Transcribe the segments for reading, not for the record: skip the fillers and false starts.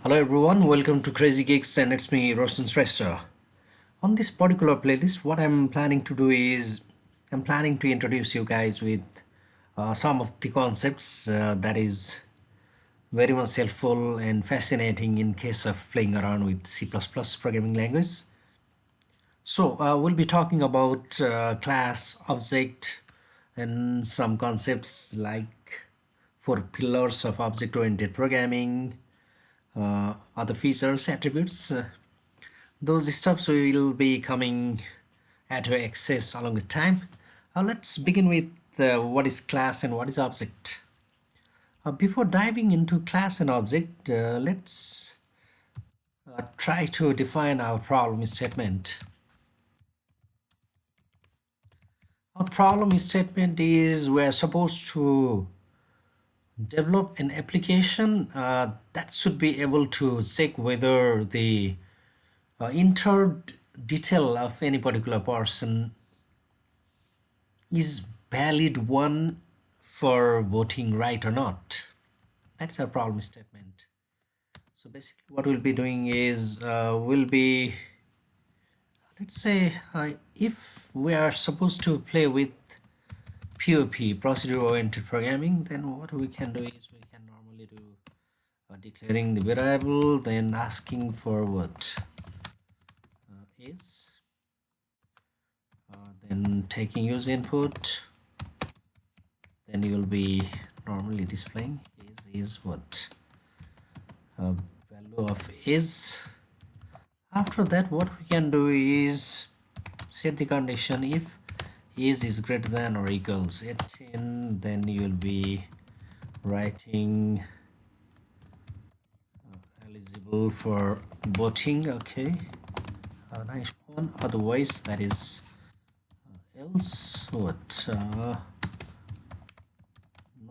Hello everyone, welcome to Crazy Geeks and it's me Roshan Shrestha. On this particular playlist, what I'm planning to do is I'm planning to introduce you guys with some of the concepts that is very much helpful and fascinating in case of playing around with C++ programming language. So we'll be talking about class, object, and some concepts like four pillars of object-oriented programming, other features, attributes. Those stuffs will be coming at your access along with time. Let's begin with what is class and what is object. Before diving into class and object, let's try to define our problem statement. Our problem statement is we're supposed to develop an application that should be able to check whether the entered detail of any particular person is valid one for voting right or not. That's our problem statement. So basically what we'll be doing is we'll be, let's say if we are supposed to play with POP, procedure oriented programming, then what we can do is we can normally do declaring the variable, then asking for what is, then taking user input, then you will be normally displaying is what value of is. After that, what we can do is set the condition if is greater than or equals 18, then you will be writing eligible for voting. Okay, nice one. Otherwise, that is else what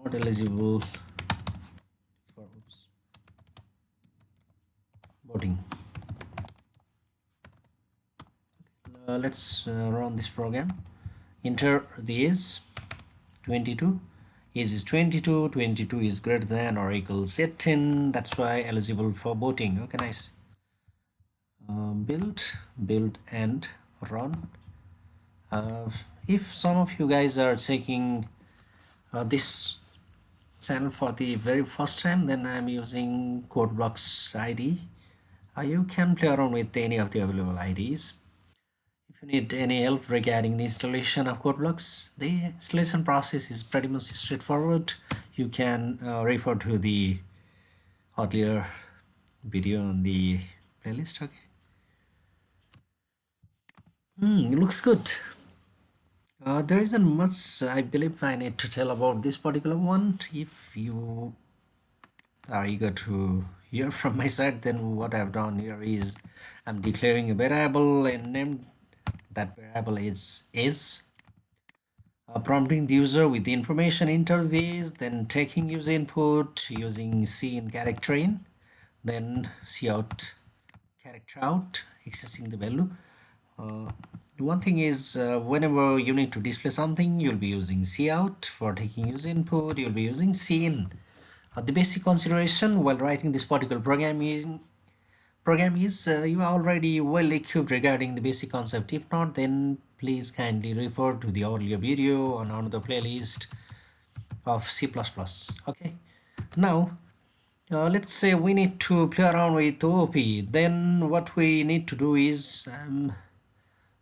not eligible for voting. Let's run this program. Enter the is 22, is 22, 22 is greater than or equals 18, that's why eligible for voting. Okay, nice. Build and run. If some of you guys are checking this channel for the very first time, then I'm using CodeBlocks ID. You can play around with any of the available IDs. If you need any help regarding the installation of CodeBlocks, the installation process is pretty much straightforward. You can refer to the earlier video on the playlist. Okay. It looks good. There isn't much I believe I need to tell about this particular one. If you are eager to hear from my side, then what I've done here is I'm declaring a variable and named that variable is prompting the user with the information enter this, then taking user input using C in character in, then C out character out, accessing the value. One thing is whenever you need to display something, you'll be using C out. For taking user input, you'll be using C in. The basic consideration while writing this particular program is you are already well equipped regarding the basic concept. If not, then please kindly refer to the earlier video on another playlist of C++. Okay, now let's say we need to play around with OOP. Then what we need to do is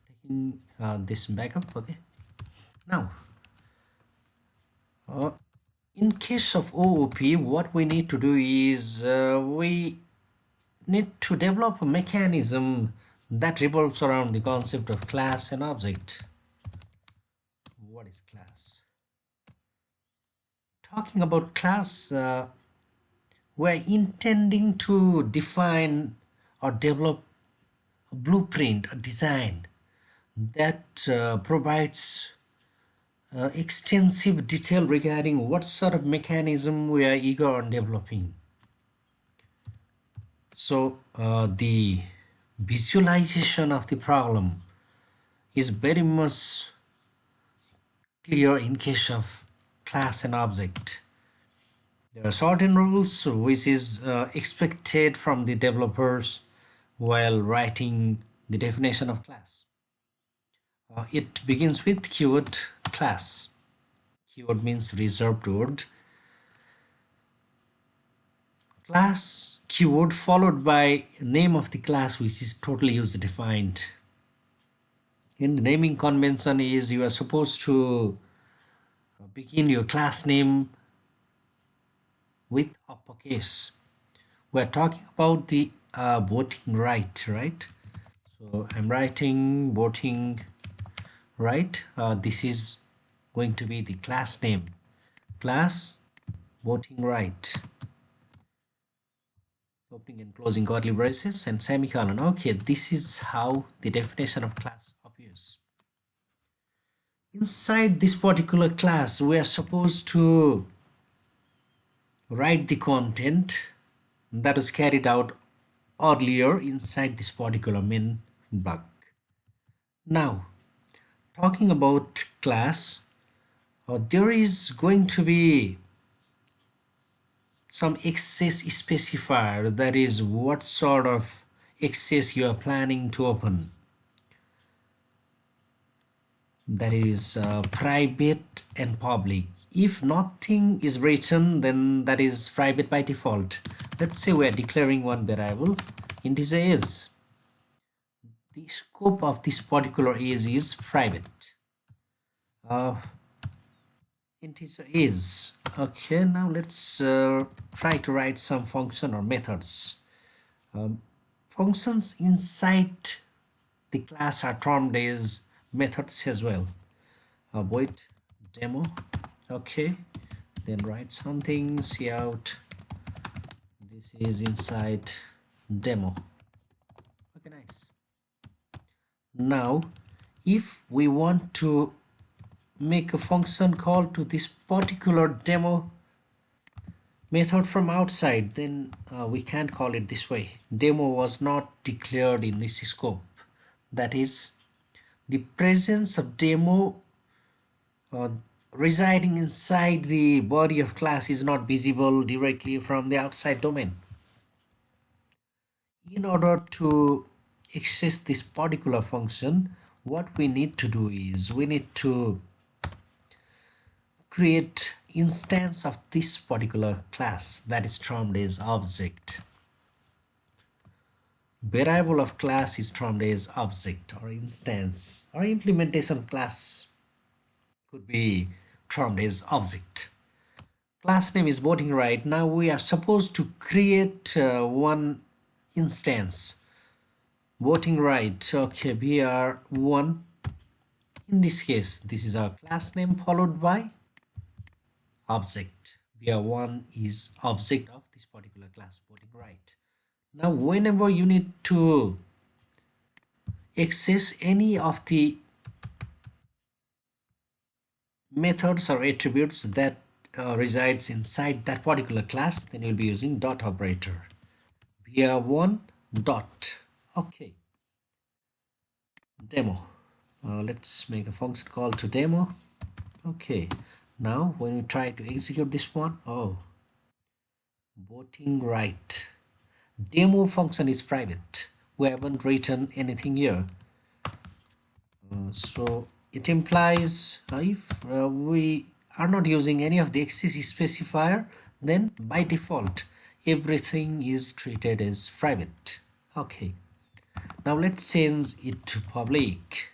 taking this backup. Okay, now in case of OOP, what we need to do is we need to develop a mechanism that revolves around the concept of class and object. What is class? Talking about class, we're intending to define or develop a blueprint, a design that provides extensive detail regarding what sort of mechanism we are eager on developing. So the visualization of the problem is very much clear in case of class and object. There are certain rules which is expected from the developers while writing the definition of class. It begins with keyword class. Keyword means reserved word. Class keyword followed by name of the class which is totally user defined. In the naming convention is you are supposed to begin your class name with uppercase. We're talking about the voting right? So I'm writing voting right. This is going to be the class name. Class voting right. Opening and closing curly braces and semicolon. Okay, this is how the definition of class appears. Inside this particular class, we are supposed to write the content that was carried out earlier inside this particular main block. Now, talking about class, there is going to be some access specifier, that is what sort of access you are planning to open. That is private and public. If nothing is written, then that is private by default. Let's say we are declaring one variable integer is. The scope of this particular is private. Integer is. Okay, now let's try to write some function or methods. Functions inside the class are termed as methods as well. Void demo. Okay, then write something cout. This is inside demo. Okay, nice. Now if we want to make a function call to this particular demo method from outside, then we can't call it this way. Demo was not declared in this scope. That is, the presence of demo residing inside the body of class is not visible directly from the outside domain. In order to access this particular function, what we need to do is we need to create instance of this particular class that is termed as object. Variable of class is termed as object or instance, or implementation class could be termed as object. Class name is voting right. Now we are supposed to create one instance. Voting right. Okay, br1. In this case, this is our class name followed by object. br1 is object of this particular class, voting right. Now whenever you need to access any of the methods or attributes that resides inside that particular class, then you'll be using dot operator. br1 dot. Okay, demo. Let's make a function call to demo. Okay, now when we try to execute this one, oh, voting right. Demo function is private. We haven't written anything here. So it implies if we are not using any of the access specifier, then by default everything is treated as private. Okay, now let's change it to public.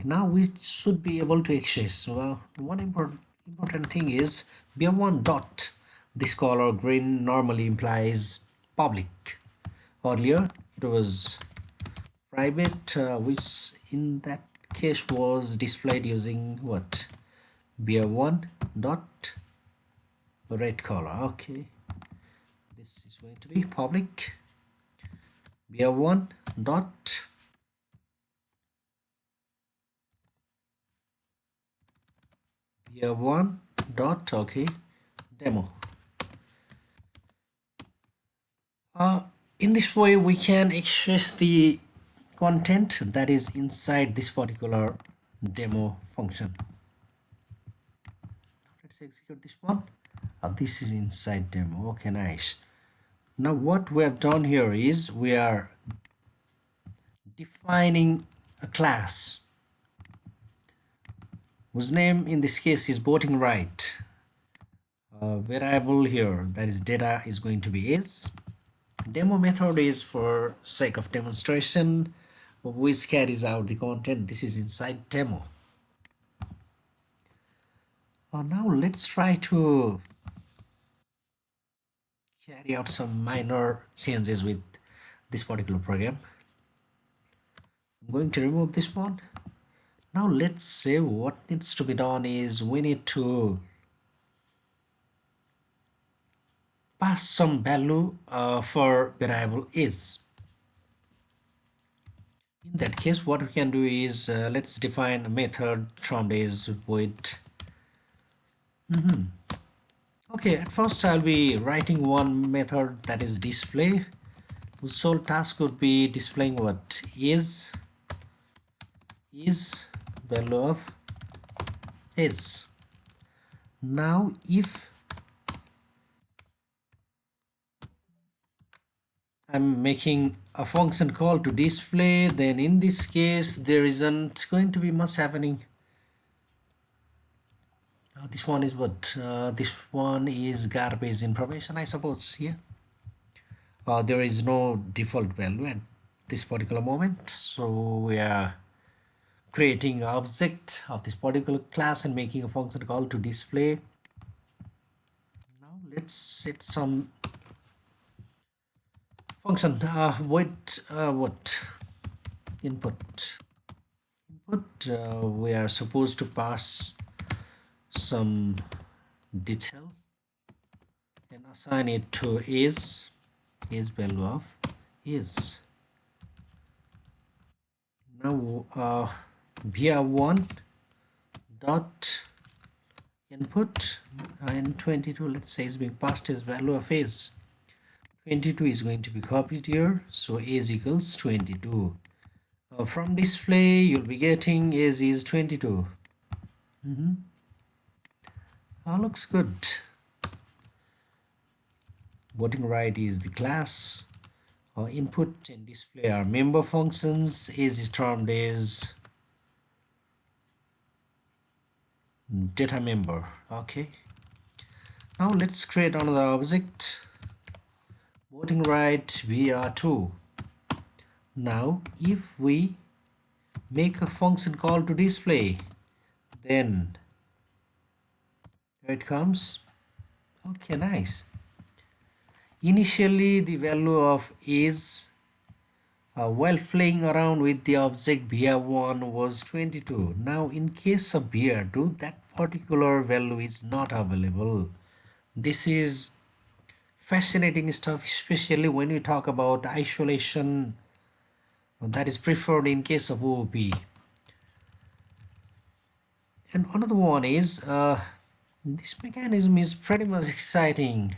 Now we should be able to access. Well, one important thing is br1 dot. This color green normally implies public. Earlier it was private, which in that case was displayed using what? br1 dot red color. Okay, this is going to be public. br1 dot br1 dot okay demo. In this way we can access the content that is inside this particular demo function. Let's let's execute this one. This is inside demo. Okay, nice. Now what we have done here is we are defining a class whose name in this case is voting right. Variable here, that is data, is going to be is. Demo method is for sake of demonstration, which carries out the content. This is inside demo. Now let's try to carry out some minor changes with this particular program. I'm going to remove this one. Now let's say what needs to be done is we need to pass some value for variable is. In that case, what we can do is let's define a method from this void. Okay, at first I'll be writing one method, that is display, whose sole task would be displaying what is value of is. Now if I'm making a function call to display, then in this case there isn't going to be much happening. This one is what? This one is garbage information, I suppose. Here there is no default value at this particular moment, so we are creating an object of this particular class and making a function call to display. Now let's set some function with what input. We are supposed to pass some detail and assign it to is value of is. Now via one dot input and 22, let's say, is being passed as value of is. 22 is going to be copied here, so is equals 22. From display you'll be getting is 22. Looks good. Voting right is the class. Input and display are member functions. Is termed as data member. Okay, now let's create another object. Voting right vr2. Now if we make a function call to display, then here it comes. Okay, nice. Initially the value of is while playing around with the object br1 was 22. Now in case of br2, that particular value is not available. This is fascinating stuff, especially when we talk about isolation that is preferred in case of OOP. And another one is this mechanism is pretty much exciting.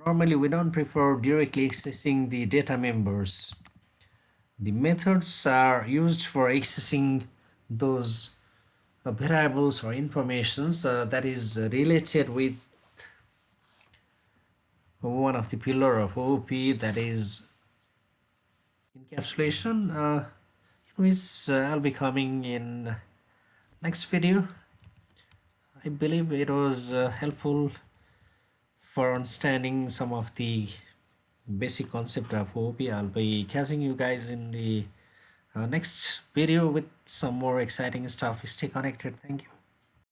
Normally we don't prefer directly accessing the data members. The methods are used for accessing those variables or informations that is related with one of the pillar of OOP, that is encapsulation, which I'll be coming in next video. I believe it was helpful for understanding some of the basic concept of OOP. I'll be catching you guys in the next video with some more exciting stuff. Stay connected. Thank you.